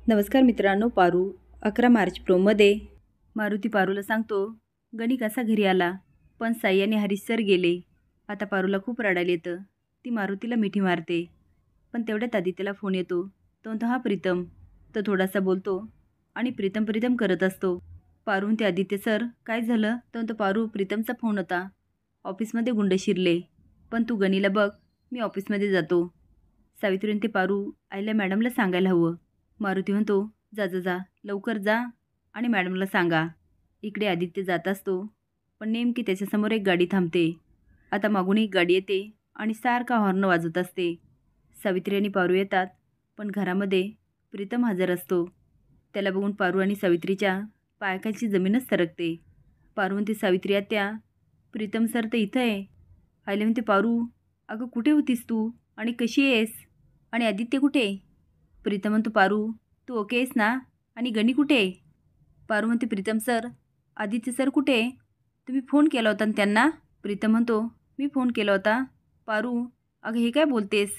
नमस्कार मित्रांनो, पारू 11 मार्च प्रोमध्ये मारुती पारूला सांगतो, गणी कसा घरी आला, पण साई आणि हरीश सर गेले. आता पारूला खूप रडायला येतं. ती मारुतीला मिठी मारते, पण तेवढ्यात आदित्यला फोन येतो. तो म्हणतो, हा प्रीतम. तो थोडासा बोलतो आणि प्रीतम प्रीतम करत असतो. पारू म्हणते, आदित्य सर काय झालं? तो म्हणतो, पारू प्रीतमचा फोन होता. ऑफिसमध्ये गुंड शिरले, पण तू गणीला बघ, मी ऑफिसमध्ये जातो. सावित्री म्हणते, पारू आईला मॅडमला सांगायला हवं. मारुती म्हणतो, जा जा जा लवकर जा आणि मॅडमला सांगा. इकडे आदित्य जात असतो, पण नेमकी त्याच्यासमोर एक गाडी थांबते. आता मागून एक गाडी येते आणि सारखा हॉर्न वाजवत असते. सावित्री आणि पारू येतात, पण घरामध्ये प्रीतम हजर असतो. त्याला बघून पारू आणि सावित्रीच्या पायाखालची जमीनच सरकते. पारू म्हणते, सावित्री आत्या, प्रीतम सर तर इथं आहे. आईला म्हणते, पारू अगं कुठे होतीस तू आणि कशी आहेस? आणि आदित्य कुठे? प्रीतम म्हणतो, पारू तू ओके आहेस ना? आणि गणी कुठे? पारू म्हणते, प्रीतम सर आदित्य सर कुठे? तुम्ही फोन केला होता ना त्यांना? प्रीतम म्हणतो, मी फोन केला होता. पारू अगं हे काय बोलतेस?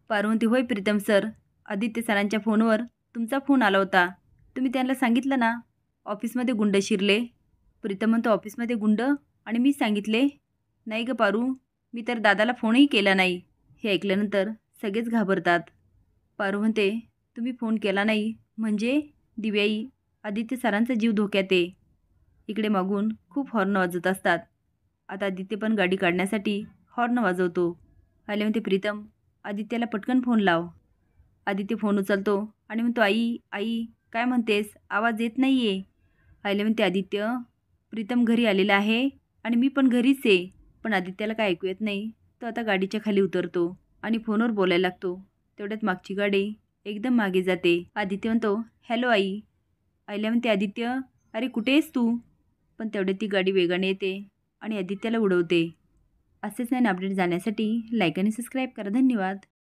पारू म्हणते, होय प्रीतम सर, आदित्य सरांच्या फोनवर तुमचा फोन आला होता. तुम्ही त्यांना सांगितलं ना ऑफिसमध्ये गुंड शिरले? प्रीतम म्हणतो, ऑफिसमध्ये गुंड? आणि मी सांगितले नाही ग पारू, मी तर दादाला फोनही केला नाही. हे ऐकल्यानंतर सगळेच घाबरतात. पारू म्हणते, तुम्ही फोन केला नाही म्हणजे? दिव्याई आदित्य सरांचा जीव धोक्यात आहे. इकडे मागून खूप हॉर्न वाजत असतात. आता आदित्य पण गाडी काढण्यासाठी हॉर्न वाजवतो. आले म्हणते, प्रीतम आदित्यला पटकन फोन लाव. आदित्य फोन उचलतो आणि म्हणतो, आई आई काय म्हणतेस? आवाज येत नाही आहे. आईले म्हणते, आदित्य प्रीतम घरी आलेला आहे आणि मी पण घरीच आहे. पण आदित्याला काय ऐकू येत नाही. तो आता गाडीच्या खाली उतरतो आणि फोनवर बोलायला लागतो. तेवढ्यात मागची गाडी एकदम मागे जाते. आदित्य म्हणतो, हॅलो आई. आईला म्हणते, आदित्य अरे कुठे आहेस तू? पण तेवढ्यात ती गाडी वेगाने येते आणि आदित्याला उडवते. असेच नवीन अपडेट जाण्यासाठी लाईक आणि सबस्क्राईब करा. धन्यवाद.